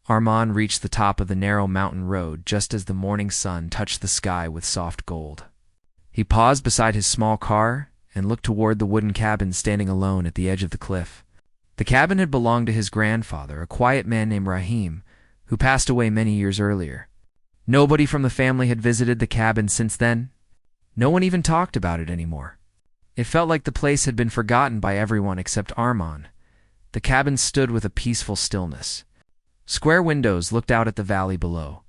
Armand reached the top of the narrow mountain road just as the morning sun touched the sky with soft gold. He paused beside his small car and looked toward the wooden cabin standing alone at the edge of the cliff. The cabin had belonged to his grandfather, a quiet man named Rahim, who passed away many years earlier. Nobody from the family had visited the cabin since then. No one even talked about it anymore. It felt like the place had been forgotten by everyone except Armand. The cabin stood with a peaceful stillness. Square windows looked out at the valley below.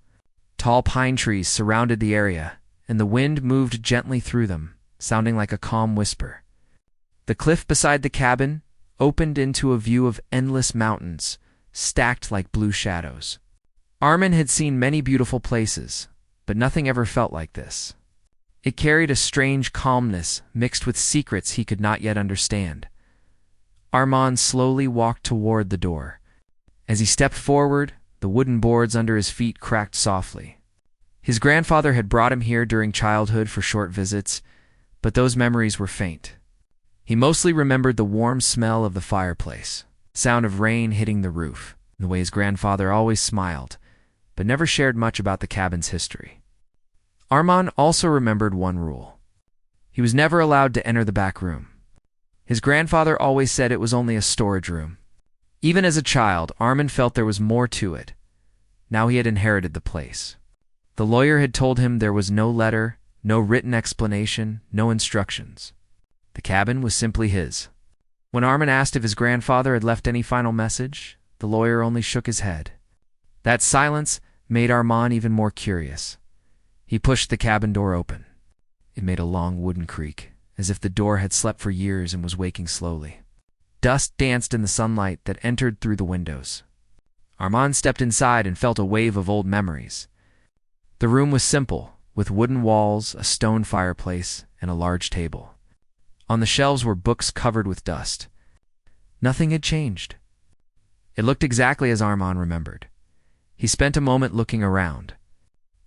Tall pine trees surrounded the area, and the wind moved gently through them, sounding like a calm whisper. The cliff beside the cabin opened into a view of endless mountains, stacked like blue shadows. Armand had seen many beautiful places, but nothing ever felt like this. It carried a strange calmness mixed with secrets he could not yet understand. Armand slowly walked toward the door. As he stepped forward, the wooden boards under his feet cracked softly. His grandfather had brought him here during childhood for short visits, but those memories were faint. He mostly remembered the warm smell of the fireplace, the sound of rain hitting the roof, and the way his grandfather always smiled, but never shared much about the cabin's history. Armand also remembered one rule. He was never allowed to enter the back room. His grandfather always said it was only a storage room. Even as a child, Armand felt there was more to it. Now he had inherited the place. The lawyer had told him there was no letter, no written explanation, no instructions. The cabin was simply his. When Armand asked if his grandfather had left any final message, the lawyer only shook his head. That silence made Armand even more curious. He pushed the cabin door open. It made a long wooden creak, as if the door had slept for years and was waking slowly. Dust danced in the sunlight that entered through the windows. Armand stepped inside and felt a wave of old memories. The room was simple, with wooden walls, a stone fireplace, and a large table. On the shelves were books covered with dust. Nothing had changed. It looked exactly as Armand remembered. He spent a moment looking around.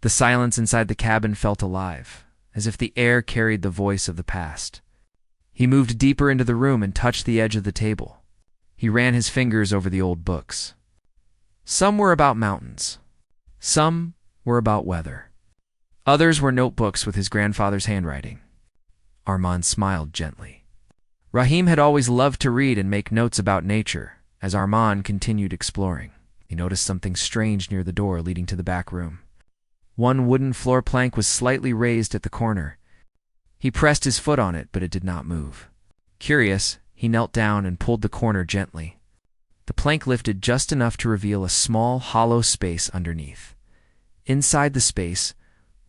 The silence inside the cabin felt alive, as if the air carried the voice of the past. He moved deeper into the room and touched the edge of the table. He ran his fingers over the old books. Some were about mountains. Some were about weather. Others were notebooks with his grandfather's handwriting. Armand smiled gently. Rahim had always loved to read and make notes about nature. As Armand continued exploring, he noticed something strange near the door leading to the back room. One wooden floor plank was slightly raised at the corner. He pressed his foot on it, but it did not move. Curious, he knelt down and pulled the corner gently. The plank lifted just enough to reveal a small, hollow space underneath. Inside the space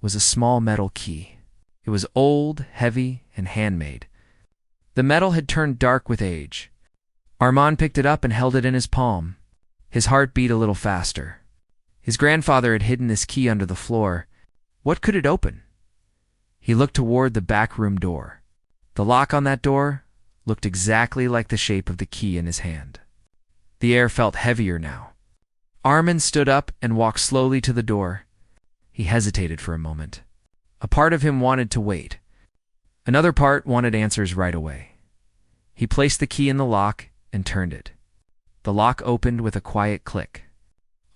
was a small metal key. It was old, heavy, and handmade. The metal had turned dark with age. Armand picked it up and held it in his palm. His heart beat a little faster. His grandfather had hidden this key under the floor. What could it open? He looked toward the back room door. The lock on that door looked exactly like the shape of the key in his hand. The air felt heavier now. Armand stood up and walked slowly to the door. He hesitated for a moment. A part of him wanted to wait. Another part wanted answers right away. He placed the key in the lock and turned it. The lock opened with a quiet click.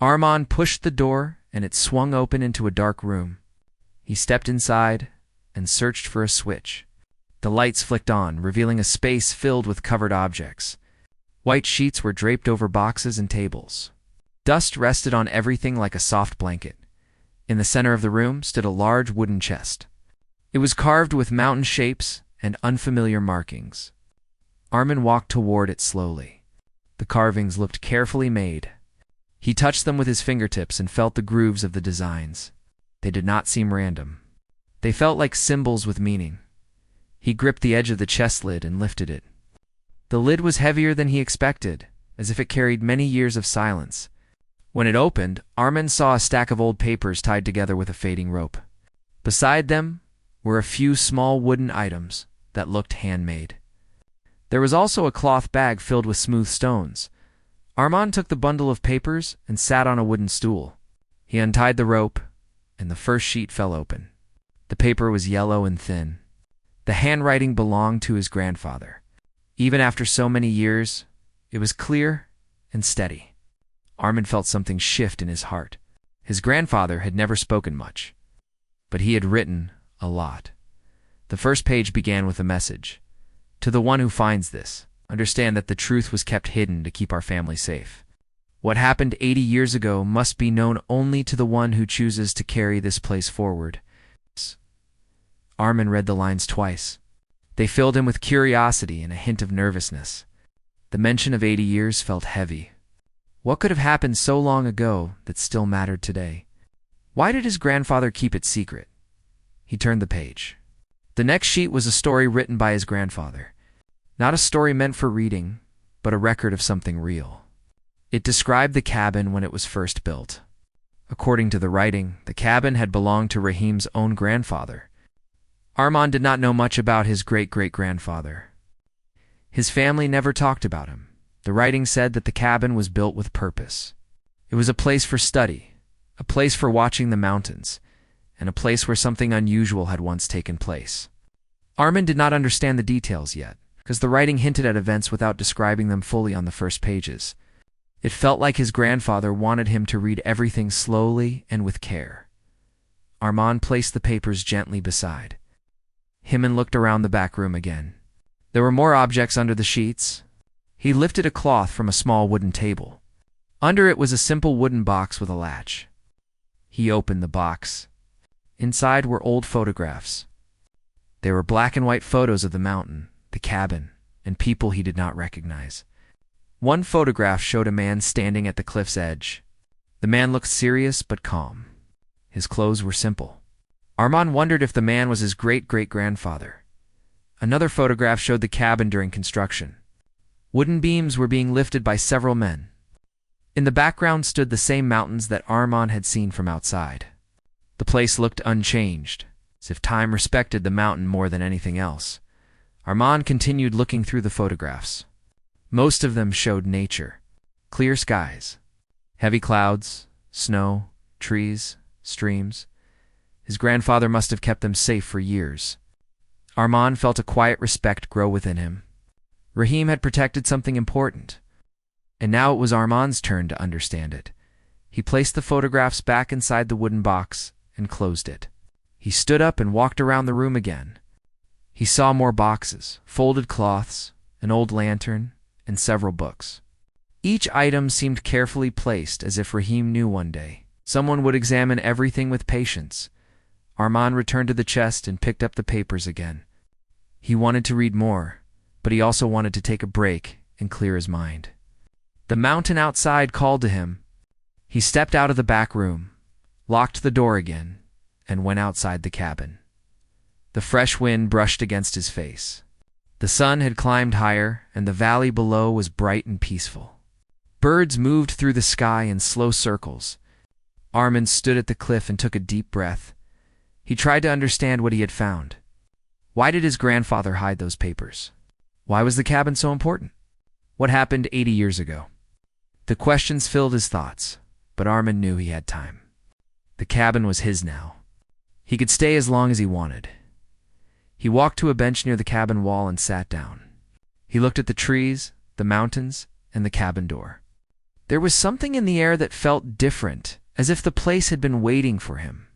Armand pushed the door and it swung open into a dark room. He stepped inside and searched for a switch. The lights flicked on, revealing a space filled with covered objects. White sheets were draped over boxes and tables. Dust rested on everything like a soft blanket. In the center of the room stood a large wooden chest. It was carved with mountain shapes and unfamiliar markings. Armand walked toward it slowly. The carvings looked carefully made. He touched them with his fingertips and felt the grooves of the designs. They did not seem random. They felt like symbols with meaning. He gripped the edge of the chest lid and lifted it. The lid was heavier than he expected, as if it carried many years of silence. When it opened, Armand saw a stack of old papers tied together with a fading rope. Beside them were a few small wooden items that looked handmade. There was also a cloth bag filled with smooth stones. Armand took the bundle of papers and sat on a wooden stool. He untied the rope, and the first sheet fell open. The paper was yellow and thin. The handwriting belonged to his grandfather. Even after so many years, it was clear and steady. Armin felt something shift in his heart. His grandfather had never spoken much, but he had written a lot. The first page began with a message. To the one who finds this, understand that the truth was kept hidden to keep our family safe. What happened 80 years ago must be known only to the one who chooses to carry this place forward. Armin read the lines twice. They filled him with curiosity and a hint of nervousness. The mention of 80 years felt heavy. What could have happened so long ago that still mattered today? Why did his grandfather keep it secret? He turned the page. The next sheet was a story written by his grandfather. Not a story meant for reading, but a record of something real. It described the cabin when it was first built. According to the writing, the cabin had belonged to Rahim's own grandfather. Armin did not know much about his great-great-grandfather. His family never talked about him. The writing said that the cabin was built with purpose. It was a place for study, a place for watching the mountains, and a place where something unusual had once taken place. Armin did not understand the details yet, because the writing hinted at events without describing them fully on the first pages. It felt like his grandfather wanted him to read everything slowly and with care. Armin placed the papers gently beside him and looked around the back room again. There were more objects under the sheets. He lifted a cloth from a small wooden table. Under it was a simple wooden box with a latch. He opened the box. Inside were old photographs. They were black and white photos of the mountain, the cabin, and people he did not recognize. One photograph showed a man standing at the cliff's edge. The man looked serious but calm. His clothes were simple. Armin wondered if the man was his great-great-grandfather. Another photograph showed the cabin during construction. Wooden beams were being lifted by several men. In the background stood the same mountains that Armin had seen from outside. The place looked unchanged, as if time respected the mountain more than anything else. Armin continued looking through the photographs. Most of them showed nature. Clear skies, heavy clouds, snow, trees, streams. His grandfather must have kept them safe for years. Armin felt a quiet respect grow within him. Rahim had protected something important, and now it was Armin's turn to understand it. He placed the photographs back inside the wooden box and closed it. He stood up and walked around the room again. He saw more boxes, folded cloths, an old lantern, and several books. Each item seemed carefully placed, as if Rahim knew one day someone would examine everything with patience. Armin returned to the chest and picked up the papers again. He wanted to read more, but he also wanted to take a break and clear his mind. The mountain outside called to him. He stepped out of the back room, locked the door again, and went outside the cabin. The fresh wind brushed against his face. The sun had climbed higher, and the valley below was bright and peaceful. Birds moved through the sky in slow circles. Armin stood at the cliff and took a deep breath. He tried to understand what he had found. Why did his grandfather hide those papers? Why was the cabin so important? What happened 80 years ago? The questions filled his thoughts, but Armin knew he had time. The cabin was his now. He could stay as long as he wanted. He walked to a bench near the cabin wall and sat down. He looked at the trees, the mountains, and the cabin door. There was something in the air that felt different, as if the place had been waiting for him.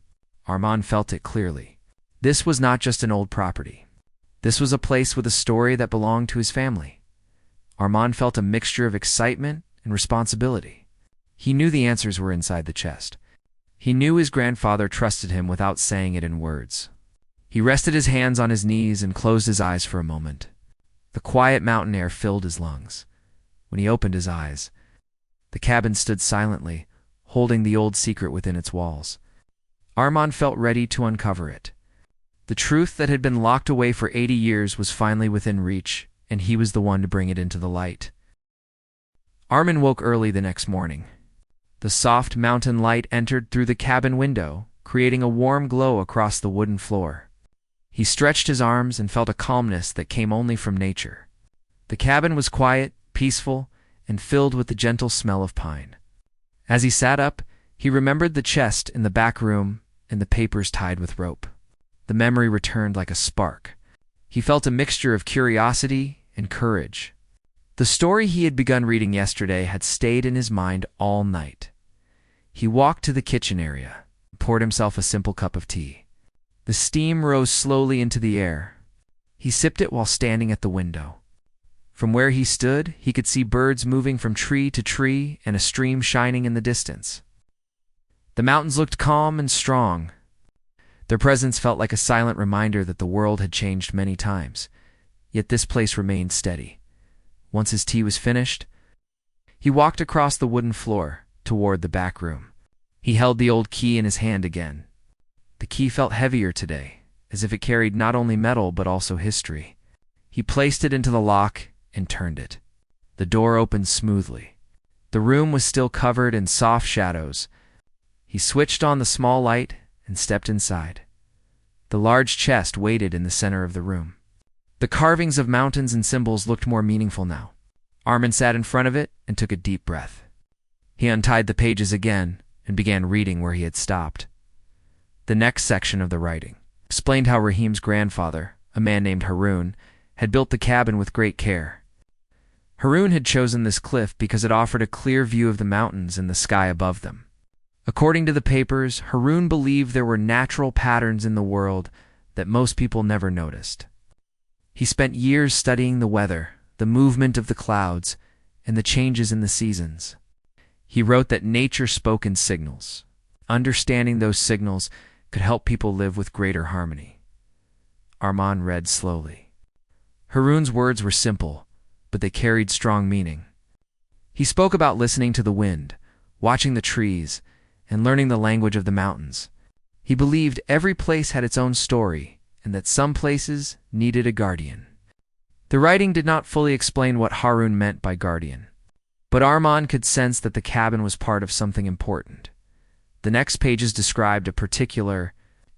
Armin felt it clearly. This was not just an old property. This was a place with a story that belonged to his family. Armin felt a mixture of excitement and responsibility. He knew the answers were inside the chest. He knew his grandfather trusted him without saying it in words. He rested his hands on his knees and closed his eyes for a moment. The quiet mountain air filled his lungs. When he opened his eyes, the cabin stood silently, holding the old secret within its walls. Armin felt ready to uncover it. The truth that had been locked away for 80 years was finally within reach, and he was the one to bring it into the light. Armin woke early the next morning. The soft mountain light entered through the cabin window, creating a warm glow across the wooden floor. He stretched his arms and felt a calmness that came only from nature. The cabin was quiet, peaceful, and filled with the gentle smell of pine. As he sat up, he remembered the chest in the back room and the papers tied with rope. The memory returned like a spark. He felt a mixture of curiosity and courage. The story he had begun reading yesterday had stayed in his mind all night. He walked to the kitchen area, poured himself a simple cup of tea. The steam rose slowly into the air. He sipped it while standing at the window. From where he stood, he could see birds moving from tree to tree and a stream shining in the distance. The mountains looked calm and strong. Their presence felt like a silent reminder that the world had changed many times, yet this place remained steady. Once his tea was finished, he walked across the wooden floor toward the back room. He held the old key in his hand again. The key felt heavier today, as if it carried not only metal but also history. He placed it into the lock and turned it. The door opened smoothly. The room was still covered in soft shadows. He switched on the small light and stepped inside. The large chest waited in the center of the room. The carvings of mountains and symbols looked more meaningful now. Armin sat in front of it and took a deep breath. He untied the pages again and began reading where he had stopped. The next section of the writing explained how Rahim's grandfather, a man named Harun, had built the cabin with great care. Harun had chosen this cliff because it offered a clear view of the mountains and the sky above them. According to the papers, Harun believed there were natural patterns in the world that most people never noticed. He spent years studying the weather, the movement of the clouds, and the changes in the seasons. He wrote that nature spoke in signals. Understanding those signals could help people live with greater harmony. Arman read slowly. Harun's words were simple, but they carried strong meaning. He spoke about listening to the wind, watching the trees, and learning the language of the mountains. He believed every place had its own story, and that some places needed a guardian. The writing did not fully explain what Harun meant by guardian, but Arman could sense that the cabin was part of something important. The next pages described a particular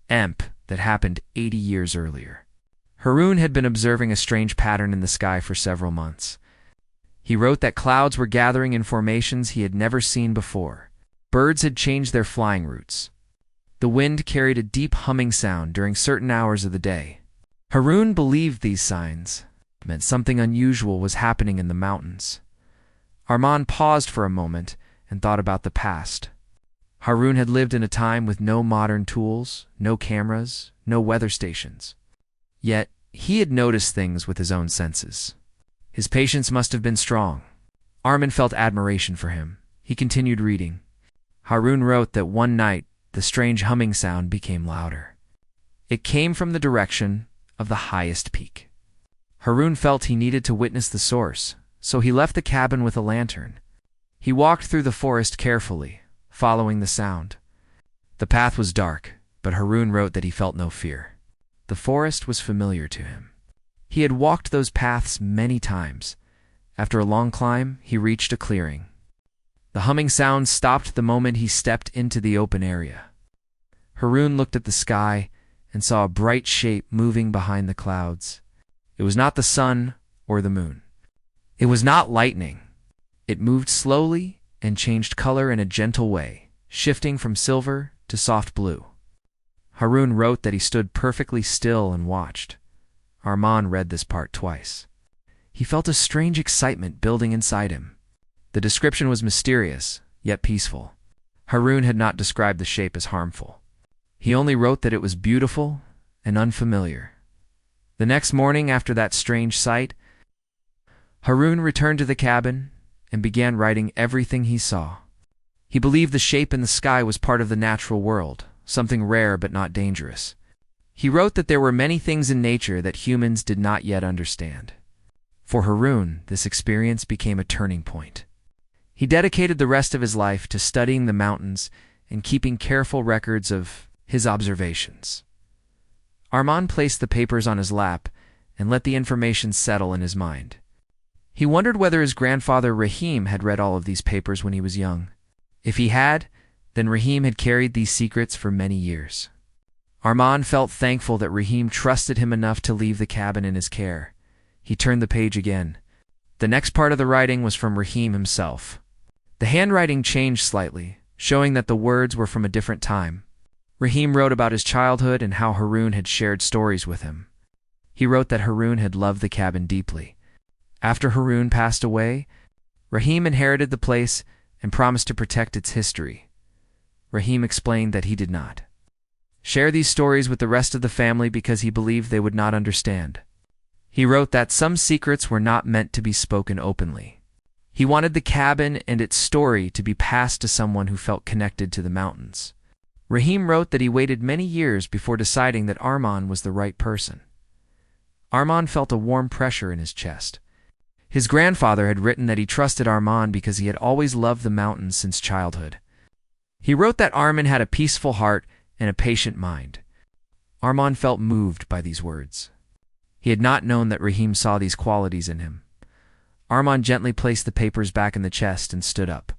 EMP that happened 80 years earlier. Harun had been observing a strange pattern in the sky for several months. He wrote that clouds were gathering in formations he had never seen before. Birds had changed their flying routes. The wind carried a deep humming sound during certain hours of the day. Harun believed these signs meant something unusual was happening in the mountains. Arman paused for a moment and thought about the past. Harun had lived in a time with no modern tools, no cameras, no weather stations. Yet, he had noticed things with his own senses. His patience must have been strong. Armin felt admiration for him. He continued reading. Harun wrote that one night, the strange humming sound became louder. It came from the direction of the highest peak. Harun felt he needed to witness the source, so he left the cabin with a lantern. He walked through the forest carefully, following the sound. The path was dark, but Harun wrote that he felt no fear. The forest was familiar to him. He had walked those paths many times. After a long climb, he reached a clearing. The humming sound stopped the moment he stepped into the open area. Harun looked at the sky and saw a bright shape moving behind the clouds. It was not the sun or the moon. It was not lightning. It moved slowly and changed color in a gentle way, shifting from silver to soft blue. Harun wrote that he stood perfectly still and watched. Arman read this part twice. He felt a strange excitement building inside him. The description was mysterious, yet peaceful. Harun had not described the shape as harmful. He only wrote that it was beautiful and unfamiliar. The next morning after that strange sight, Harun returned to the cabin and began writing everything he saw. He believed the shape in the sky was part of the natural world, something rare but not dangerous. He wrote that there were many things in nature that humans did not yet understand. For Harun, this experience became a turning point. He dedicated the rest of his life to studying the mountains and keeping careful records of his observations. Arman placed the papers on his lap and let the information settle in his mind. He wondered whether his grandfather Rahim had read all of these papers when he was young. If he had, then Rahim had carried these secrets for many years. Arman felt thankful that Rahim trusted him enough to leave the cabin in his care. He turned the page again. The next part of the writing was from Rahim himself. The handwriting changed slightly, showing that the words were from a different time. Rahim wrote about his childhood and how Harun had shared stories with him. He wrote that Harun had loved the cabin deeply. After Haroon passed away, Rahim inherited the place and promised to protect its history. Rahim explained that he did not share these stories with the rest of the family because he believed they would not understand. He wrote that some secrets were not meant to be spoken openly. He wanted the cabin and its story to be passed to someone who felt connected to the mountains. Rahim wrote that he waited many years before deciding that Arman was the right person. Arman felt a warm pressure in his chest. His grandfather had written that he trusted Arman because he had always loved the mountains since childhood. He wrote that Arman had a peaceful heart and a patient mind. Arman felt moved by these words. He had not known that Rahim saw these qualities in him. Arman gently placed the papers back in the chest and stood up.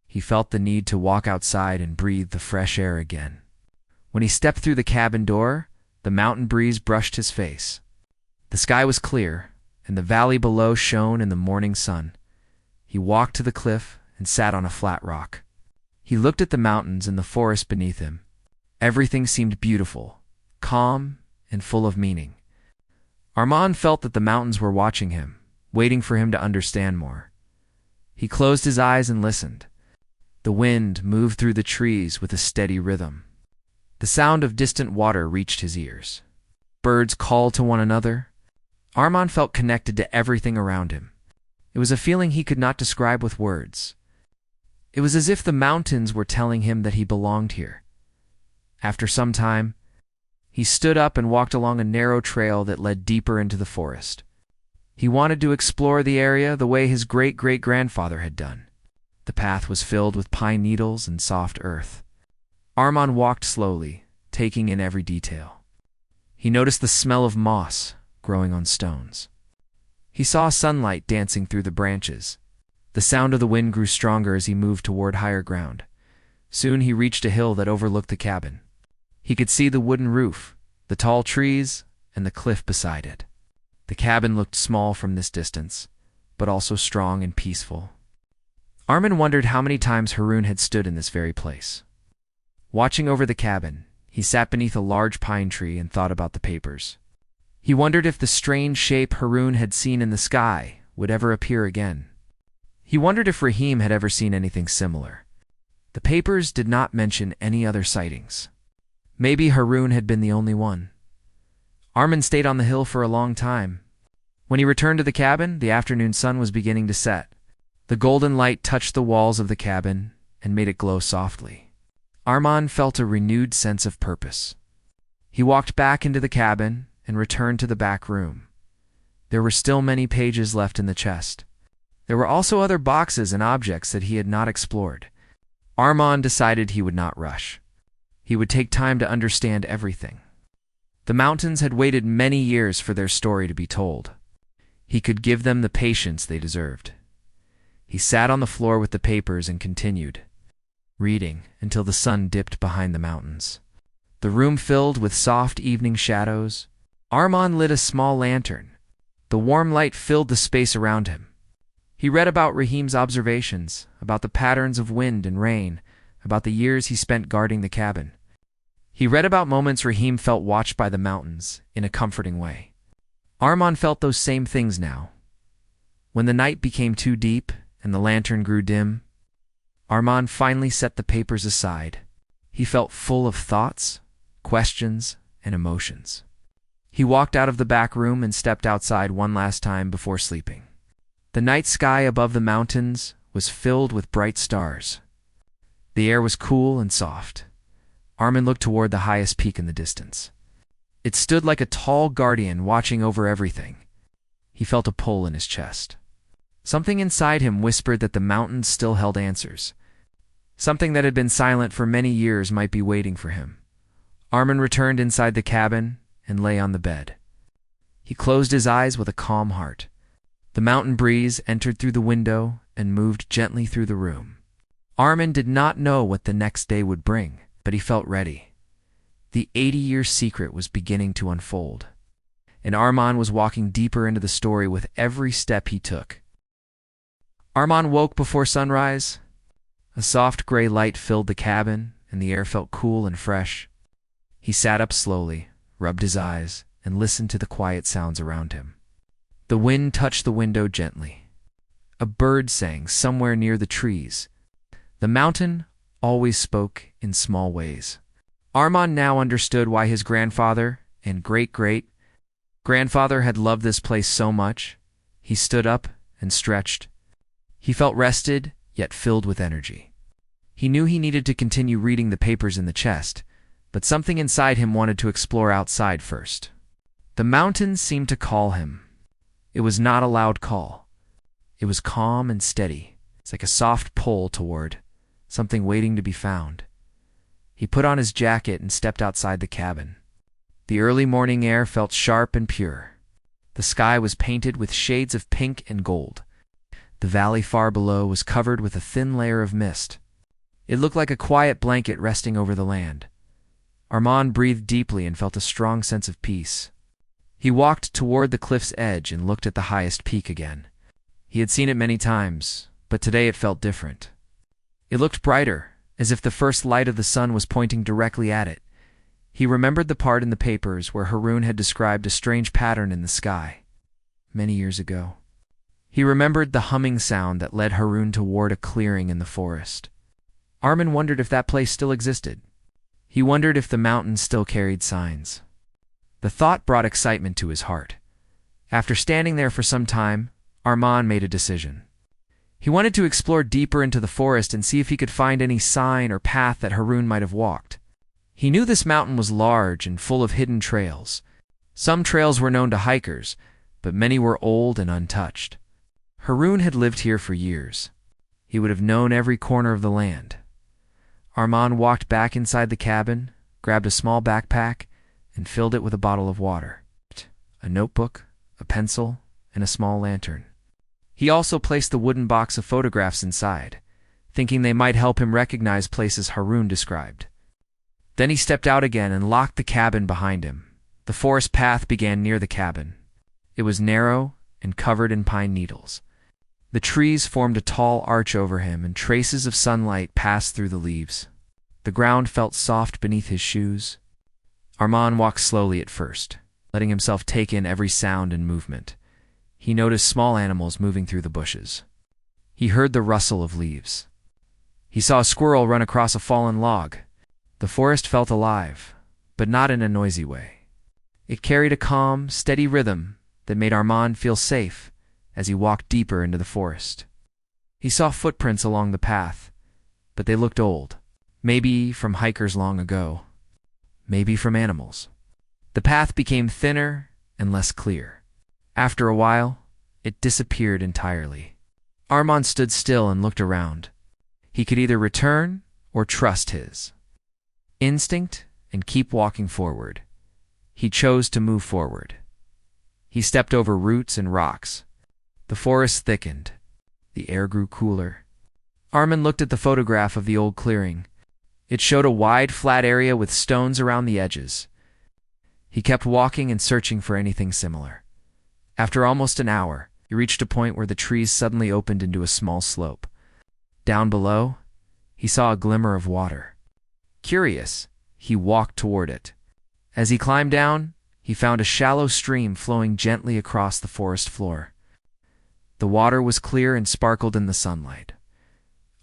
He felt the need to walk outside and breathe the fresh air again. When he stepped through the cabin door, the mountain breeze brushed his face. The sky was clear, and the valley below shone in the morning sun. He walked to the cliff and sat on a flat rock. He looked at the mountains and the forest beneath him. Everything seemed beautiful, calm, and full of meaning. Arman felt that the mountains were watching him, waiting for him to understand more. He closed his eyes and listened. The wind moved through the trees with a steady rhythm. The sound of distant water reached his ears. Birds called to one another. Arman felt connected to everything around him. It was a feeling he could not describe with words. It was as if the mountains were telling him that he belonged here. After some time, he stood up and walked along a narrow trail that led deeper into the forest. He wanted to explore the area the way his great-great-grandfather had done. The path was filled with pine needles and soft earth. Arman walked slowly, taking in every detail. He noticed the smell of moss growing on stones. He saw sunlight dancing through the branches. The sound of the wind grew stronger as he moved toward higher ground. Soon he reached a hill that overlooked the cabin. He could see the wooden roof, the tall trees, and the cliff beside it. The cabin looked small from this distance, but also strong and peaceful. Arman wondered how many times Haroon had stood in this very place. Watching over the cabin, he sat beneath a large pine tree and thought about the papers. He wondered if the strange shape Haroon had seen in the sky would ever appear again. He wondered if Rahim had ever seen anything similar. The papers did not mention any other sightings. Maybe Haroon had been the only one. Arman stayed on the hill for a long time. When he returned to the cabin, the afternoon sun was beginning to set. The golden light touched the walls of the cabin and made it glow softly. Arman felt a renewed sense of purpose. He walked back into the cabin and returned to the back room. There were still many pages left in the chest. There were also other boxes and objects that he had not explored. Arman decided he would not rush. He would take time to understand everything. The mountains had waited many years for their story to be told. He could give them the patience they deserved. He sat on the floor with the papers and continued, reading until the sun dipped behind the mountains. The room filled with soft evening shadows. Arman lit a small lantern. The warm light filled the space around him. He read about Rahim's observations, about the patterns of wind and rain, about the years he spent guarding the cabin. He read about moments Rahim felt watched by the mountains in a comforting way. Arman felt those same things now. When the night became too deep and the lantern grew dim, Arman finally set the papers aside. He felt full of thoughts, questions, and emotions. He walked out of the back room and stepped outside one last time before sleeping. The night sky above the mountains was filled with bright stars. The air was cool and soft. Arman looked toward the highest peak in the distance. It stood like a tall guardian watching over everything. He felt a pull in his chest. Something inside him whispered that the mountains still held answers. Something that had been silent for many years might be waiting for him. Arman returned inside the cabin and lay on the bed. He closed his eyes with a calm heart. The mountain breeze entered through the window and moved gently through the room. Arman did not know what the next day would bring, but he felt ready. The 80-year secret was beginning to unfold, and Arman was walking deeper into the story with every step he took. Arman woke before sunrise. A soft gray light filled the cabin, and the air felt cool and fresh. He sat up slowly, rubbed his eyes, and listened to the quiet sounds around him. The wind touched the window gently. A bird sang somewhere near the trees. The mountain always spoke in small ways. Armand now understood why his grandfather and great-great-grandfather had loved this place so much. He stood up and stretched. He felt rested, yet filled with energy. He knew he needed to continue reading the papers in the chest, but something inside him wanted to explore outside first. The mountains seemed to call him. It was not a loud call. It was calm and steady. It's like a soft pull toward something waiting to be found. He put on his jacket and stepped outside the cabin. The early morning air felt sharp and pure. The sky was painted with shades of pink and gold. The valley far below was covered with a thin layer of mist. It looked like a quiet blanket resting over the land. Armand breathed deeply and felt a strong sense of peace. He walked toward the cliff's edge and looked at the highest peak again. He had seen it many times, but today it felt different. It looked brighter, as if the first light of the sun was pointing directly at it. He remembered the part in the papers where Haroun had described a strange pattern in the sky, many years ago. He remembered the humming sound that led Haroun toward a clearing in the forest. Armand wondered if that place still existed. He wondered if the mountains still carried signs. The thought brought excitement to his heart. After standing there for some time, Armand made a decision. He wanted to explore deeper into the forest and see if he could find any sign or path that Haroun might have walked. He knew this mountain was large and full of hidden trails. Some trails were known to hikers, but many were old and untouched. Haroun had lived here for years. He would have known every corner of the land. Armand walked back inside the cabin, grabbed a small backpack, and filled it with a bottle of water, a notebook, a pencil, and a small lantern. He also placed the wooden box of photographs inside, thinking they might help him recognize places Haroun described. Then he stepped out again and locked the cabin behind him. The forest path began near the cabin. It was narrow and covered in pine needles. The trees formed a tall arch over him, and traces of sunlight passed through the leaves. The ground felt soft beneath his shoes. Armand walked slowly at first, letting himself take in every sound and movement. He noticed small animals moving through the bushes. He heard the rustle of leaves. He saw a squirrel run across a fallen log. The forest felt alive, but not in a noisy way. It carried a calm, steady rhythm that made Armand feel safe as he walked deeper into the forest. He saw footprints along the path, but they looked old, maybe from hikers long ago, maybe from animals. The path became thinner and less clear. After a while, it disappeared entirely. Armand stood still and looked around. He could either return or trust his instinct and keep walking forward. He chose to move forward. He stepped over roots and rocks. The forest thickened. The air grew cooler. Armand looked at the photograph of the old clearing. It showed a wide, flat area with stones around the edges. He kept walking and searching for anything similar. After almost an hour, he reached a point where the trees suddenly opened into a small slope. Down below, he saw a glimmer of water. Curious, he walked toward it. As he climbed down, he found a shallow stream flowing gently across the forest floor. The water was clear and sparkled in the sunlight.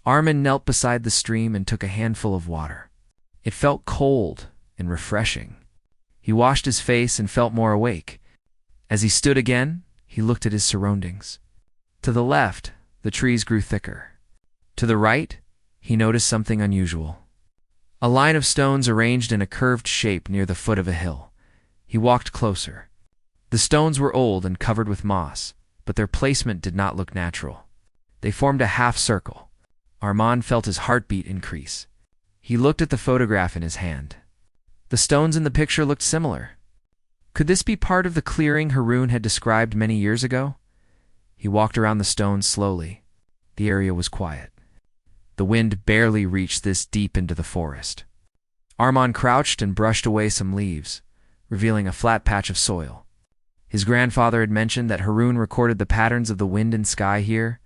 Armand knelt beside the stream and took a handful of water. It felt cold and refreshing. He washed his face and felt more awake. As he stood again, he looked at his surroundings. To the left, the trees grew thicker. To the right, he noticed something unusual. A line of stones arranged in a curved shape near the foot of a hill. He walked closer. The stones were old and covered with moss, but their placement did not look natural. They formed a half circle. Armand felt his heartbeat increase. He looked at the photograph in his hand. The stones in the picture looked similar. Could this be part of the clearing Haroun had described many years ago? He walked around the stones slowly. The area was quiet. The wind barely reached this deep into the forest. Armand crouched and brushed away some leaves, revealing a flat patch of soil. His grandfather had mentioned that Haroun recorded the patterns of the wind and sky here.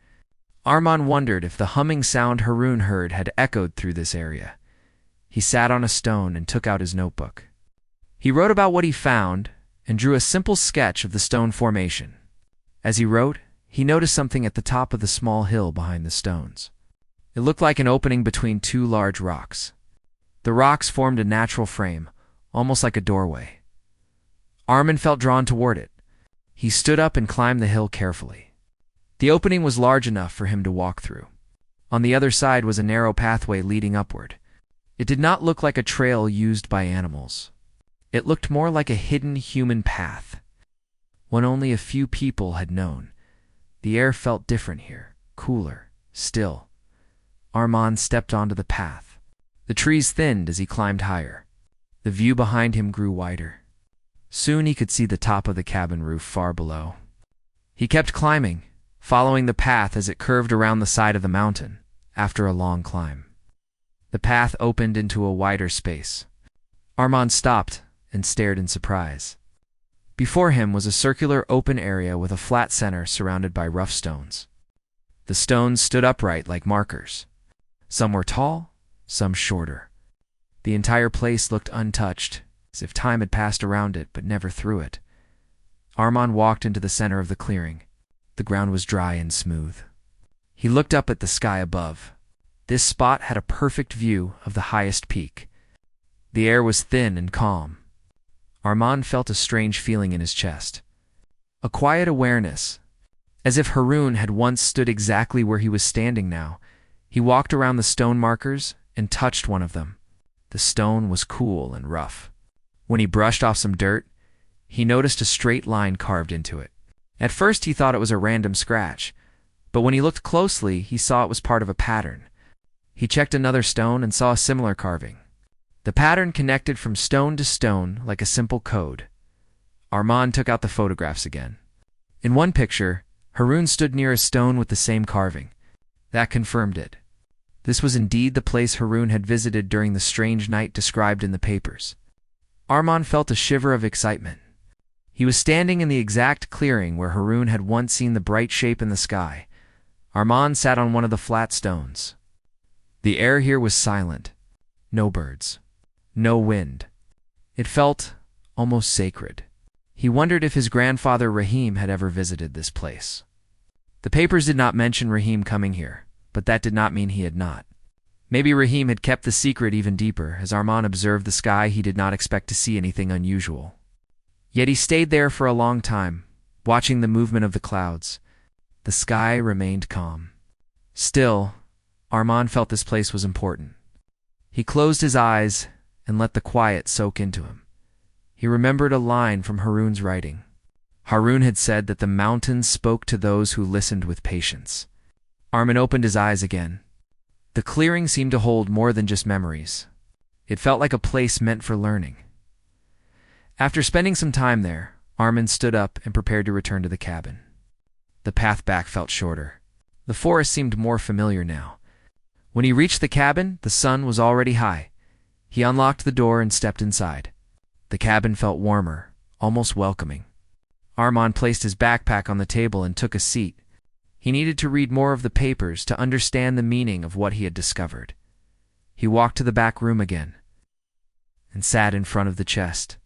Armand wondered if the humming sound Haroun heard had echoed through this area. He sat on a stone and took out his notebook. He wrote about what he found and drew a simple sketch of the stone formation. As he wrote, he noticed something at the top of the small hill behind the stones. It looked like an opening between two large rocks. The rocks formed a natural frame, almost like a doorway. Armin felt drawn toward it. He stood up and climbed the hill carefully. The opening was large enough for him to walk through. On the other side was a narrow pathway leading upward. It did not look like a trail used by animals. It looked more like a hidden human path, one only a few people had known. The air felt different here, cooler, still. Armin stepped onto the path. The trees thinned as he climbed higher. The view behind him grew wider. Soon he could see the top of the cabin roof far below. He kept climbing, following the path as it curved around the side of the mountain. After a long climb, the path opened into a wider space. Armin stopped and stared in surprise. Before him was a circular open area with a flat center surrounded by rough stones. The stones stood upright like markers. Some were tall, some shorter. The entire place looked untouched, as if time had passed around it but never through it. Armin walked into the center of the clearing. The ground was dry and smooth. He looked up at the sky above. This spot had a perfect view of the highest peak. The air was thin and calm. Armin felt a strange feeling in his chest. A quiet awareness, as if Haroun had once stood exactly where he was standing now. He walked around the stone markers and touched one of them. The stone was cool and rough. When he brushed off some dirt, he noticed a straight line carved into it. At first he thought it was a random scratch, but when he looked closely, he saw it was part of a pattern. He checked another stone and saw a similar carving. The pattern connected from stone to stone like a simple code. Armin took out the photographs again. In one picture, Haroun stood near a stone with the same carving. That confirmed it. This was indeed the place Haroun had visited during the strange night described in the papers. Armin felt a shiver of excitement. He was standing in the exact clearing where Haroun had once seen the bright shape in the sky. Armin sat on one of the flat stones. The air here was silent. No birds. No wind. It felt almost sacred. He wondered if his grandfather Rahim had ever visited this place. The papers did not mention Rahim coming here, but that did not mean he had not. Maybe Rahim had kept the secret even deeper. As Armin observed the sky, he did not expect to see anything unusual. Yet he stayed there for a long time, watching the movement of the clouds. The sky remained calm. Still, Armin felt this place was important. He closed his eyes and let the quiet soak into him. He remembered a line from Haroun's writing. Haroun had said that the mountains spoke to those who listened with patience. Armin opened his eyes again. The clearing seemed to hold more than just memories. It felt like a place meant for learning. After spending some time there, Armin stood up and prepared to return to the cabin. The path back felt shorter. The forest seemed more familiar now. When he reached the cabin, the sun was already high. He unlocked the door and stepped inside. The cabin felt warmer, almost welcoming. Armin placed his backpack on the table and took a seat. He needed to read more of the papers to understand the meaning of what he had discovered. He walked to the back room again and sat in front of the chest.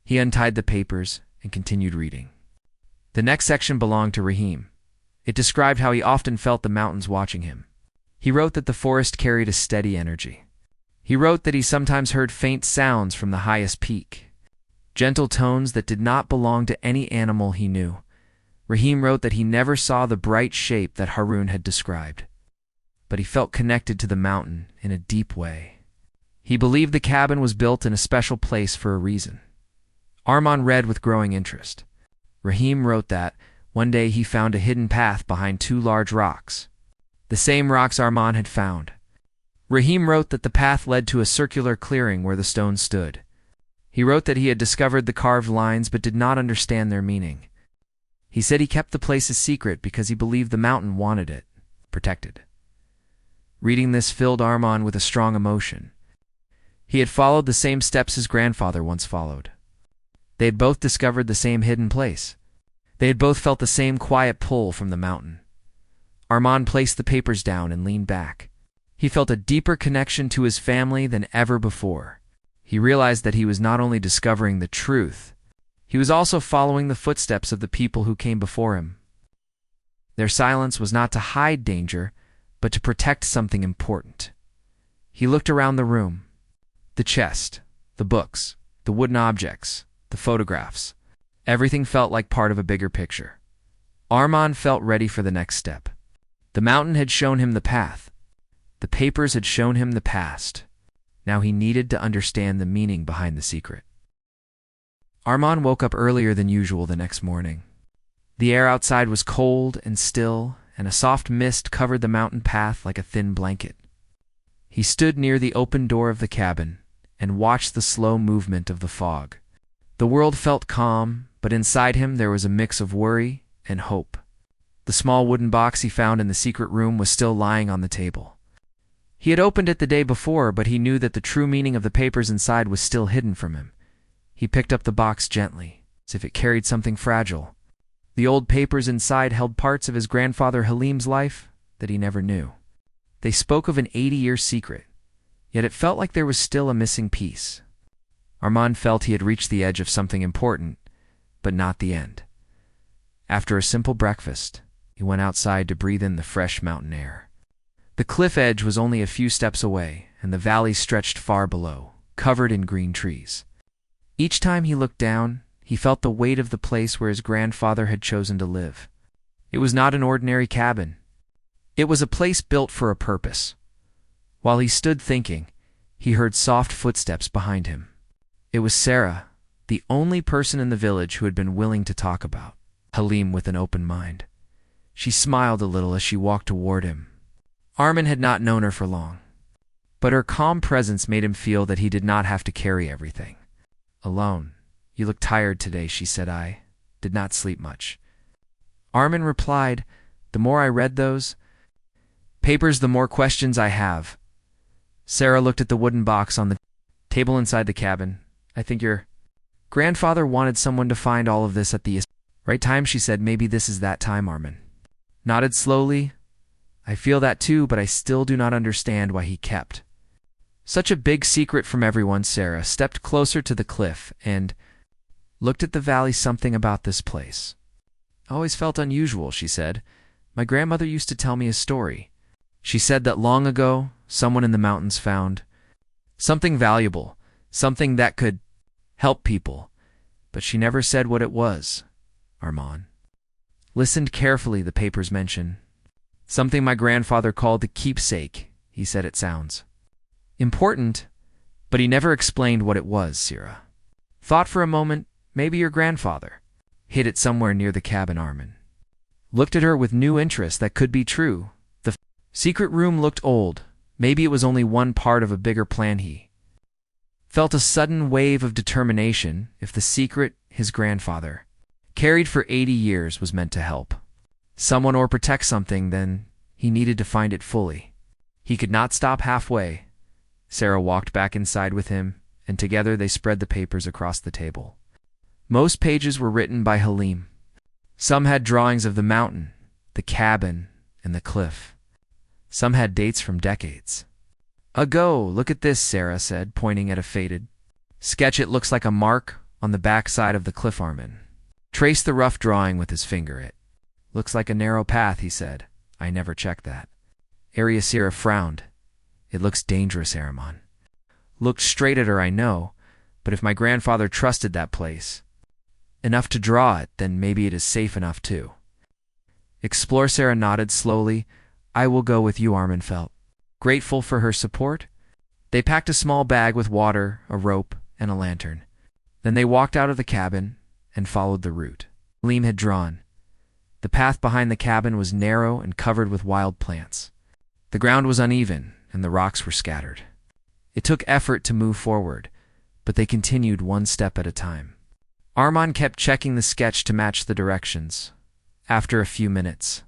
He untied the papers and continued reading. The next section belonged to Rahim. It described how he often felt the mountains watching him. He wrote that the forest carried a steady energy. He wrote that he sometimes heard faint sounds from the highest peak, gentle tones that did not belong to any animal he knew. Rahim wrote that he never saw the bright shape that Haroun had described, but he felt connected to the mountain in a deep way. He believed the cabin was built in a special place for a reason. Armin read with growing interest. Rahim wrote that one day he found a hidden path behind two large rocks, the same rocks Armin had found. Rahim wrote that the path led to a circular clearing where the stones stood. He wrote that he had discovered the carved lines but did not understand their meaning. He said he kept the place a secret because he believed the mountain wanted it protected. Reading this filled Armin with a strong emotion. He had followed the same steps his grandfather once followed. They had both discovered the same hidden place. They had both felt the same quiet pull from the mountain. Armin placed the papers down and leaned back. He felt a deeper connection to his family than ever before. He realized that he was not only discovering the truth, he was also following the footsteps of the people who came before him, Their silence was not to hide danger, but to protect something important. He looked around the room. The chest, the books, the wooden objects, the photographs. Everything felt like part of a bigger picture. Armand felt ready for the next step. The mountain had shown him the path. The papers had shown him the past. Now he needed to understand the meaning behind the secret. Armand woke up earlier than usual the next morning. The air outside was cold and still, and a soft mist covered the mountain path like a thin blanket. He stood near the open door of the cabin and watched the slow movement of the fog. The world felt calm, but inside him there was a mix of worry and hope. The small wooden box he found in the secret room was still lying on the table. He had opened it the day before, but he knew that the true meaning of the papers inside was still hidden from him. He picked up the box gently, as if it carried something fragile. The old papers inside held parts of his grandfather Halim's life that he never knew. They spoke of an 80-year secret, yet it felt like there was still a missing piece. Armand felt he had reached the edge of something important, but not the end. After a simple breakfast, he went outside to breathe in the fresh mountain air. The cliff edge was only a few steps away, and the valley stretched far below, covered in green trees. Each time he looked down, he felt the weight of the place where his grandfather had chosen to live. It was not an ordinary cabin. It was a place built for a purpose. While he stood thinking, he heard soft footsteps behind him. It was Sarah, the only person in the village who had been willing to talk about Halim with an open mind. She smiled a little as she walked toward him. Armand had not known her for long, but her calm presence made him feel that he did not have to carry everything alone. "You look tired today," she said. "I did not sleep much." Armand replied, "The more I read those papers, the more questions I have." Sarah looked at the wooden box on the table inside the cabin. "I think your grandfather wanted someone to find all of this at the right time," she said. "Maybe this is that time." Armand nodded slowly. "I feel that too, but I still do not understand why he kept such a big secret from everyone." Sarah stepped closer to the cliff and looked at the valley. "Something about this place always felt unusual," she said. "My grandmother used to tell me a story. She said that long ago, someone in the mountains found something valuable, something that could help people, but she never said what it was." Armand listened carefully. "The papers mention something my grandfather called the keepsake," he said. "It sounds important, but he never explained what it was." Sarah thought for a moment. "Maybe your grandfather hid it somewhere near the cabin." Armand looked at her with new interest. That could be true. The secret room looked old. Maybe it was only one part of a bigger plan. He felt a sudden wave of determination. If the secret his grandfather carried for 80 years was meant to help someone or protect something, then he needed to find it fully. He could not stop halfway. Sarah walked back inside with him, and together they spread the papers across the table. Most pages were written by Halim. Some had drawings of the mountain, the cabin, and the cliff. Some had dates from decades ago. "Look at this," Sarah said, pointing at a faded sketch. "It looks like a mark on the back side of the cliff." Armand traced the rough drawing with his finger. "It looks like a narrow path," he said. "I never checked that area." Sarah frowned. "It looks dangerous." Armand looked straight at her. "I know, but if my grandfather trusted that place enough to draw it, then maybe it is safe enough to explore." Sarah nodded slowly. "I will go with you." Armand felt grateful for her support. They packed a small bag with water, a rope, and a lantern. Then they walked out of the cabin and followed the route Halim had drawn. The path behind the cabin was narrow and covered with wild plants. The ground was uneven, and the rocks were scattered. It took effort to move forward, but they continued one step at a time. Armand kept checking the sketch to match the directions. After a few minutes,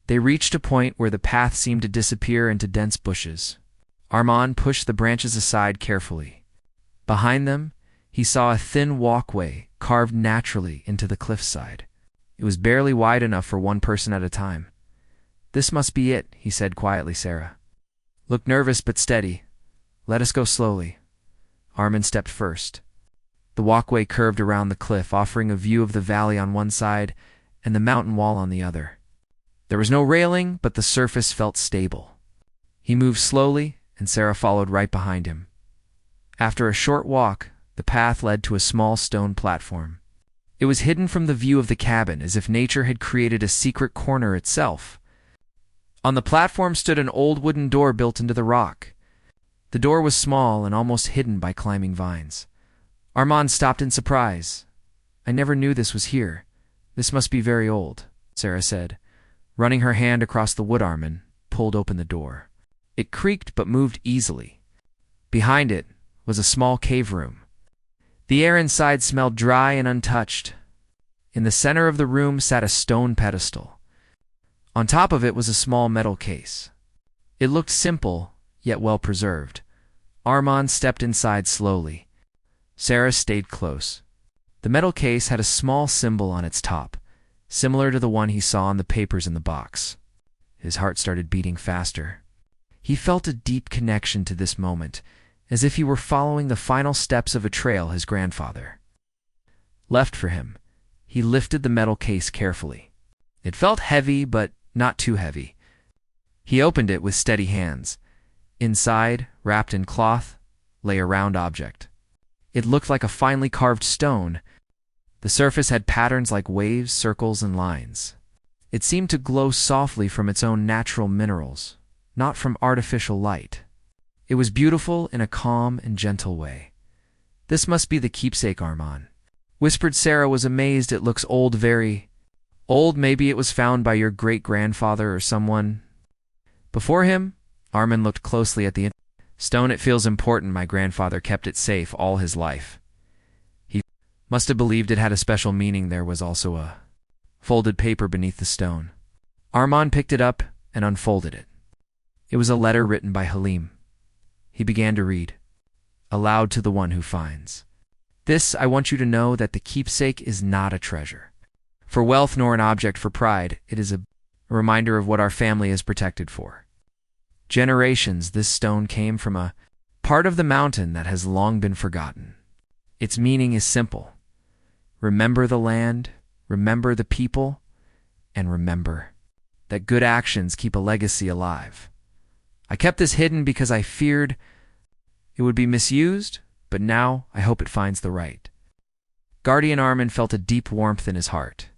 they reached a point where the path seemed to disappear into dense bushes. Armand pushed the branches aside carefully. Behind them, he saw a thin walkway carved naturally into the cliffside. It was barely wide enough for one person at a time. "This must be it," he said quietly. Sarah looked nervous but steady. "Let us go slowly." Armand stepped first. The walkway curved around the cliff, offering a view of the valley on one side and the mountain wall on the other. There was no railing, but the surface felt stable. He moved slowly, and Sarah followed right behind him. After a short walk, the path led to a small stone platform. It was hidden from the view of the cabin, as if nature had created a secret corner itself. On the platform stood an old wooden door built into the rock. The door was small and almost hidden by climbing vines. Armand stopped in surprise. "I never knew this was here. This must be very old," Sarah said. Running her hand across the wood, Armand pulled open the door. It creaked but moved easily. Behind it was a small cave room. The air inside smelled dry and untouched. In the center of the room sat a stone pedestal. On top of it was a small metal case. It looked simple, yet well preserved. Armand stepped inside slowly. Sarah stayed close. The metal case had a small symbol on its top, similar to the one he saw on the papers in the box. His heart started beating faster. He felt a deep connection to this moment, as if he were following the final steps of a trail his grandfather left for him. He lifted the metal case carefully. It felt heavy, but not too heavy. He opened it with steady hands. Inside, wrapped in cloth, lay a round object. It looked like a finely carved stone. The surface had patterns like waves, circles, and lines. It seemed to glow softly from its own natural minerals, not from artificial light. It was beautiful in a calm and gentle way. "This must be the keepsake, Armand," whispered Sarah. Was amazed. "It looks old, very old. Maybe it was found by your great-grandfather or someone before him." Armand looked closely at the stone. "It feels important. My grandfather kept it safe all his life. He must have believed it had a special meaning." There was also a folded paper beneath the stone. Armand picked it up and unfolded it. It was a letter written by Halim. He began to read, aloud to the one who finds. "This, I want you to know that the keepsake is not a treasure for wealth nor an object for pride. It is a reminder of what our family is protected for. Generations, this stone came from a part of the mountain that has long been forgotten. Its meaning is simple. Remember the land, remember the people, and remember that good actions keep a legacy alive. I kept this hidden because I feared it would be misused, but now I hope it finds the right." Guardian Armand felt a deep warmth in his heart.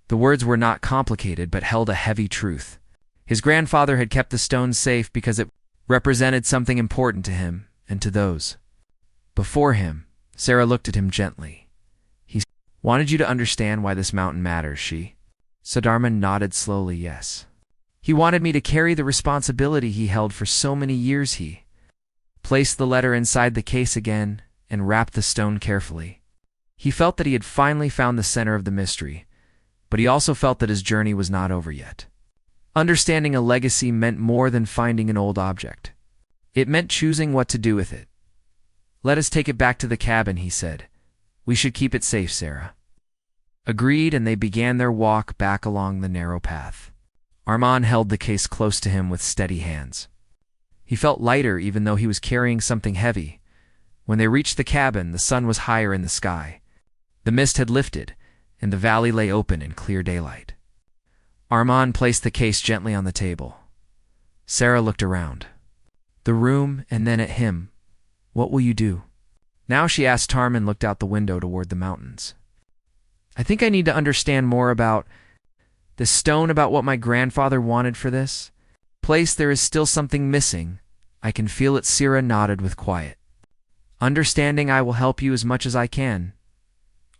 The words were not complicated, but held a heavy truth. His grandfather had kept the stone safe because it represented something important to him and to those before him. Sarah looked at him gently. "He wanted you to understand why this mountain matters," she said. Armand nodded slowly. "Yes. He wanted me to carry the responsibility he held for so many years." He placed the letter inside the case again and wrapped the stone carefully. He felt that he had finally found the center of the mystery, but he also felt that his journey was not over yet. Understanding a legacy meant more than finding an old object. It meant choosing what to do with it. "Let us take it back to the cabin," he said. "We should keep it safe." Sarah agreed, and they began their walk back along the narrow path. Armand held the case close to him with steady hands. He felt lighter even though he was carrying something heavy. When they reached the cabin, the sun was higher in the sky. The mist had lifted, and the valley lay open in clear daylight. Armand placed the case gently on the table. Sarah looked around the room and then at him. "What will you do now?" she asked. Armand looked out the window toward the mountains. "I think I need to understand more about this stone, about what my grandfather wanted for this place. There is still something missing. I can feel it." Sarah nodded with quiet understanding. "I will help you as much as I can."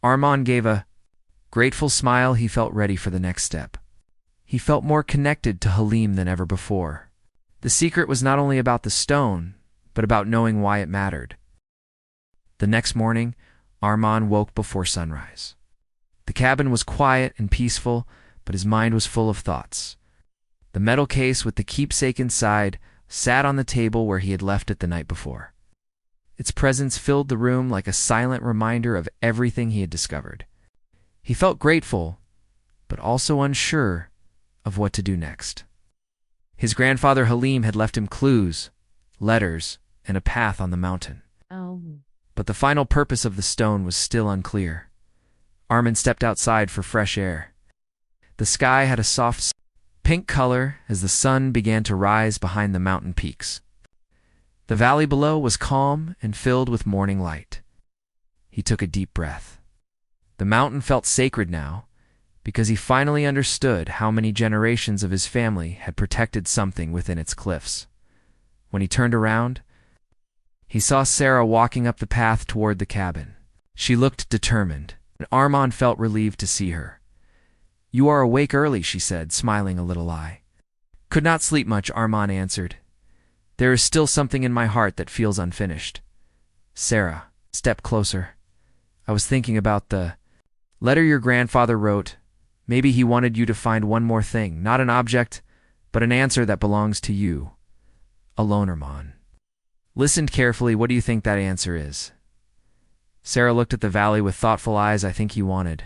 Armand gave a grateful smile. He felt ready for the next step. He felt more connected to Halim than ever before. The secret was not only about the stone, but about knowing why it mattered. The next morning, Armand woke before sunrise. The cabin was quiet and peaceful, but his mind was full of thoughts. The metal case with the keepsake inside sat on the table where he had left it the night before. Its presence filled the room like a silent reminder of everything he had discovered. He felt grateful, but also unsure of what to do next. His grandfather Halim had left him clues, letters, and a path on the mountain. But the final purpose of the stone was still unclear. Armand stepped outside for fresh air. The sky had a soft pink color as the sun began to rise behind the mountain peaks. The valley below was calm and filled with morning light. He took a deep breath. The mountain felt sacred now, because he finally understood how many generations of his family had protected something within its cliffs. When he turned around, he saw Sarah walking up the path toward the cabin. She looked determined, and Armand felt relieved to see her. "You are awake early," she said, smiling a little eye. "Could not sleep much," Armand answered. "There is still something in my heart that feels unfinished." Sarah, step closer. "I was thinking about the letter your grandfather wrote. Maybe he wanted you to find one more thing, not an object, but an answer that belongs to you. Alone, Armand. Listened carefully. What do you think that answer is?" Sarah looked at the valley with thoughtful eyes. "I think he wanted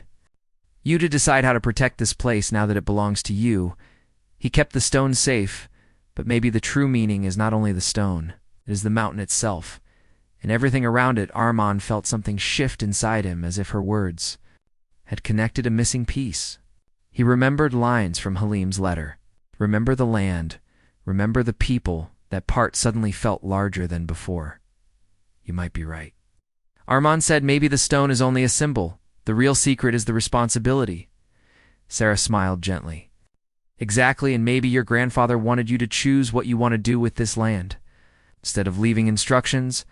you to decide how to protect this place now that it belongs to you. He kept the stone safe, but maybe the true meaning is not only the stone, it is the mountain itself, and everything around it." Armand felt something shift inside him, as if her words had connected a missing piece. He remembered lines from Halim's letter. Remember the land, remember the people. That part suddenly felt larger than before. "You might be right." Armand said, "Maybe the stone is only a symbol. The real secret is the responsibility." Sarah smiled gently. "Exactly, and maybe your grandfather wanted you to choose what you want to do with this land." Instead of leaving instructions,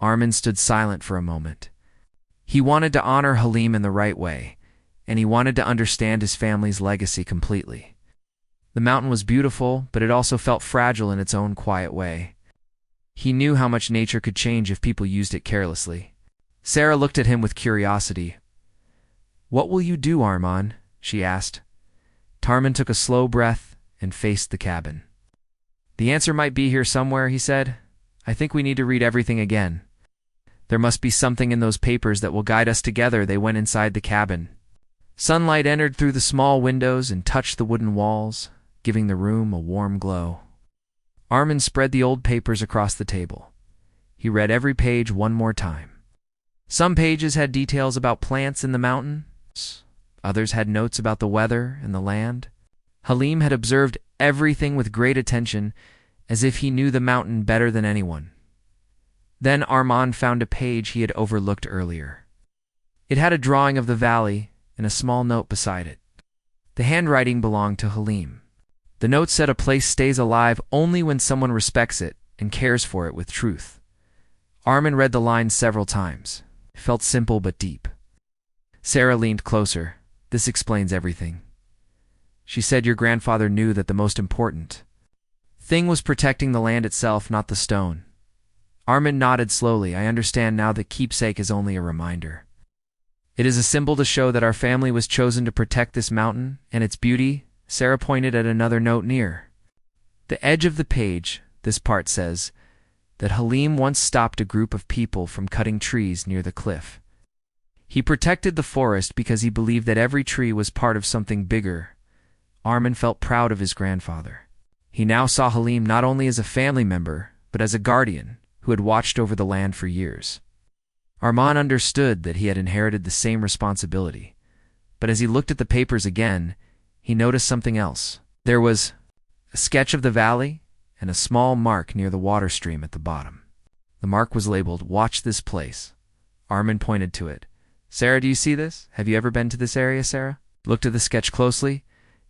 Armand stood silent for a moment. He wanted to honor Halim in the right way, and he wanted to understand his family's legacy completely. The mountain was beautiful, but it also felt fragile in its own quiet way. He knew how much nature could change if people used it carelessly. Sarah looked at him with curiosity. "What will you do, Armand?" she asked. Armand took a slow breath and faced the cabin. "The answer might be here somewhere," he said. "I think we need to read everything again. There must be something in those papers that will guide us together." They went inside the cabin. Sunlight entered through the small windows and touched the wooden walls, giving the room a warm glow. Armand spread the old papers across the table. He read every page one more time. Some pages had details about plants in the mountains. Others had notes about the weather and the land. Halim had observed everything with great attention, as if he knew the mountain better than anyone. Then Armand found a page he had overlooked earlier. It had a drawing of the valley and a small note beside it. The handwriting belonged to Halim. The note said a place stays alive only when someone respects it and cares for it with truth. Armand read the lines several times. It felt simple but deep. Sarah leaned closer. "This explains everything." She said, "Your grandfather knew that the most important thing was protecting the land itself, not the stone." Armand nodded slowly. "I understand now that keepsake is only a reminder. It is a symbol to show that our family was chosen to protect this mountain and its beauty." Sarah pointed at another note near the edge of the page. This part says that Halim once stopped a group of people from cutting trees near the cliff. He protected the forest because he believed that every tree was part of something bigger. Armand felt proud of his grandfather. He now saw Halim not only as a family member, but as a guardian who had watched over the land for years. Armand understood that he had inherited the same responsibility, but as he looked at the papers again, he noticed something else. There was a sketch of the valley and a small mark near the water stream at the bottom. The mark was labeled, "Watch this place." Armand pointed to it. "Sarah, do you see this? Have you ever been to this area, Sarah?" Looked at the sketch closely.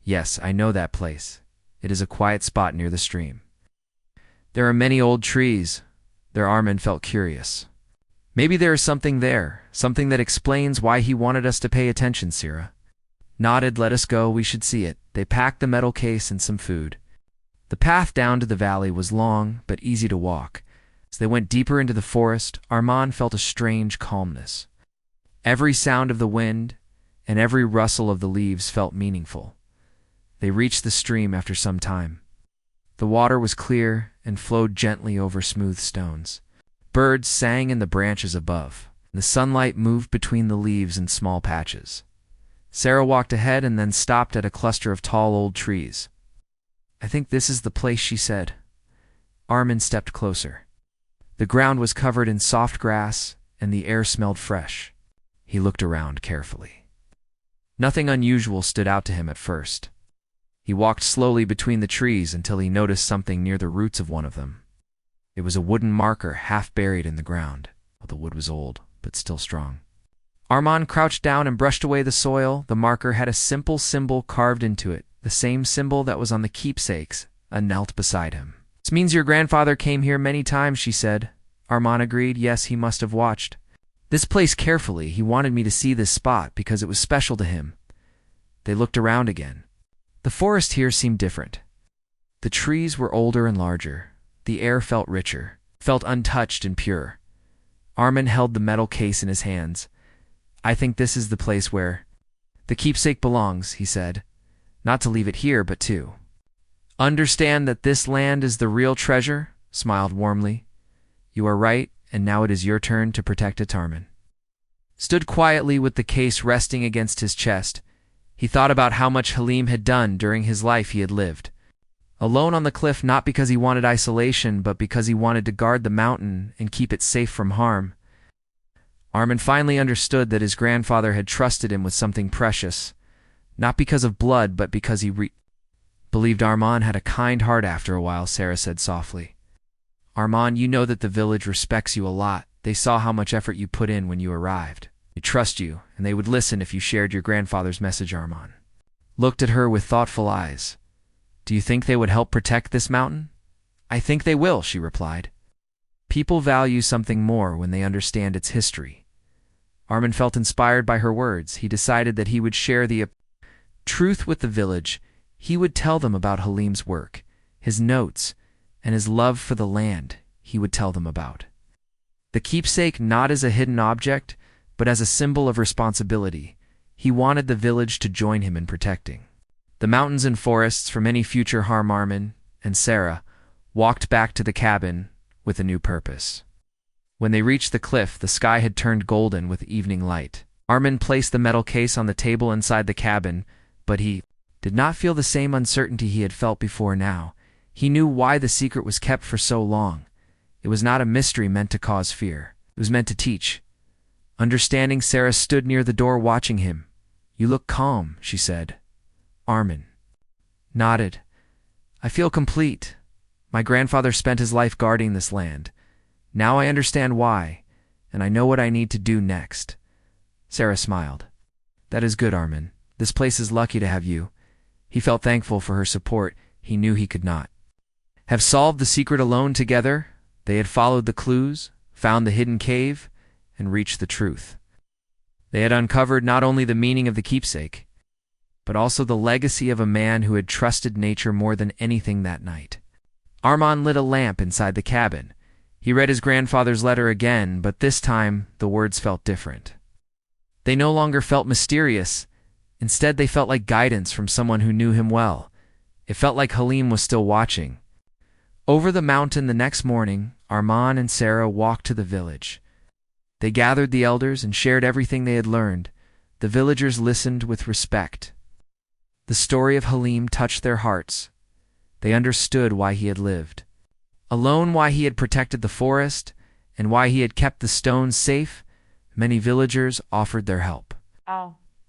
"Yes, I know that place. It is a quiet spot near the stream. There are many old trees." There Armand felt curious. "Maybe there is something there, something that explains why he wanted us to pay attention." Sarah nodded. "Let us go, we should see it." They packed the metal case and some food. The path down to the valley was long but easy to walk. As they went deeper into the forest, Armand felt a strange calmness. Every sound of the wind and every rustle of the leaves felt meaningful. They reached the stream after some time. The water was clear and flowed gently over smooth stones. Birds sang in the branches above. The sunlight moved between the leaves in small patches. Sarah walked ahead and then stopped at a cluster of tall old trees. "I think this is the place," she said. Armand stepped closer. The ground was covered in soft grass and the air smelled fresh. He looked around carefully. Nothing unusual stood out to him at first. He walked slowly between the trees until he noticed something near the roots of one of them. It was a wooden marker half buried in the ground. The wood was old, but still strong. Armand crouched down and brushed away the soil. The marker had a simple symbol carved into it, the same symbol that was on the keepsakes, and knelt beside him. "This means your grandfather came here many times," she said. Armand agreed. Yes, he must have watched this place carefully. He wanted me to see this spot because it was special to him. They looked around again. The forest here seemed different. The trees were older and larger. The air felt richer, felt untouched and pure. Armand held the metal case in his hands. "I think this is the place where the keepsake belongs," he said. "Not to leave it here, but to understand that this land is the real treasure," smiled warmly. "You are right, and now it is your turn to protect it." Armand stood quietly with the case resting against his chest. He thought about how much Halim had done during his life. He had lived alone on the cliff, not because he wanted isolation, but because he wanted to guard the mountain and keep it safe from harm. Armand finally understood that his grandfather had trusted him with something precious, not because of blood, but because he believed. Armand had a kind heart. After a while, Sarah said softly, "Armand, you know that the village respects you a lot. They saw how much effort you put in when you arrived. They trust you, and they would listen if you shared your grandfather's message." Armand looked at her with thoughtful eyes. "Do you think they would help protect this mountain?" "I think they will," she replied. "People value something more when they understand its history." Armand felt inspired by her words. He decided that he would share the truth with the village. He would tell them about Halim's work, his notes, and his love for the land. He would tell them about the keepsake, not as a hidden object, but as a symbol of responsibility. He wanted the village to join him in protecting the mountains and forests from any future harm. Armand and Sarah walked back to the cabin with a new purpose. When they reached the cliff, the sky had turned golden with evening light. Armand placed the metal case on the table inside the cabin, but he did not feel the same uncertainty he had felt before now. He knew why the secret was kept for so long. It was not a mystery meant to cause fear. It was meant to teach. Understanding, Sarah stood near the door watching him. "You look calm," she said. Armand nodded. "I feel complete. My grandfather spent his life guarding this land. Now I understand why, and I know what I need to do next." Sarah smiled. "That is good, Armand. This place is lucky to have you." He felt thankful for her support. He knew he could not have solved the secret alone. Together, they had followed the clues, found the hidden cave, and reached the truth. They had uncovered not only the meaning of the keepsake, but also the legacy of a man who had trusted nature more than anything that night. Armand lit a lamp inside the cabin. He read his grandfather's letter again, but this time the words felt different. They no longer felt mysterious. Instead, they felt like guidance from someone who knew him well. It felt like Halim was still watching. Over the mountain the next morning, Armand and Sarah walked to the village. They gathered the elders and shared everything they had learned. The villagers listened with respect. The story of Halim touched their hearts. They understood why he had lived alone, why he had protected the forest, and why he had kept the stones safe. Many villagers offered their help.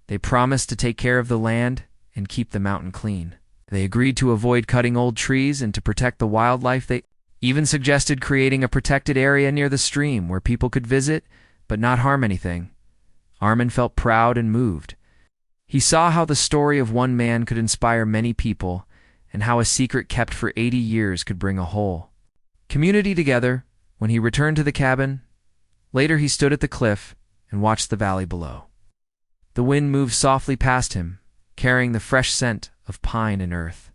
They promised to take care of the land and keep the mountain clean. They agreed to avoid cutting old trees and to protect the wildlife. They even suggested creating a protected area near the stream where people could visit but not harm anything. Armand felt proud and moved. He saw how the story of one man could inspire many people, and how a secret kept for 80 years could bring a whole community together. When he returned to the cabin, later he stood at the cliff and watched the valley below. The wind moved softly past him, carrying the fresh scent of pine and earth.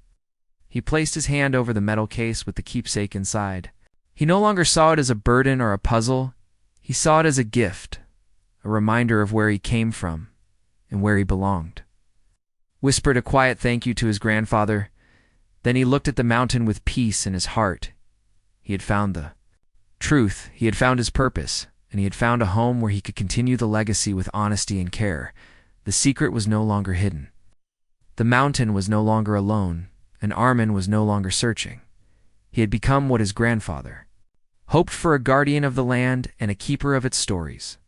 He placed his hand over the metal case with the keepsake inside. He no longer saw it as a burden or a puzzle. He saw it as a gift, a reminder of where he came from and where he belonged. Whispered a quiet thank you to his grandfather. Then he looked at the mountain with peace in his heart. He had found the truth, he had found his purpose, and he had found a home where he could continue the legacy with honesty and care. The secret was no longer hidden. The mountain was no longer alone, and Armand was no longer searching. He had become what his grandfather hoped for, a guardian of the land and a keeper of its stories.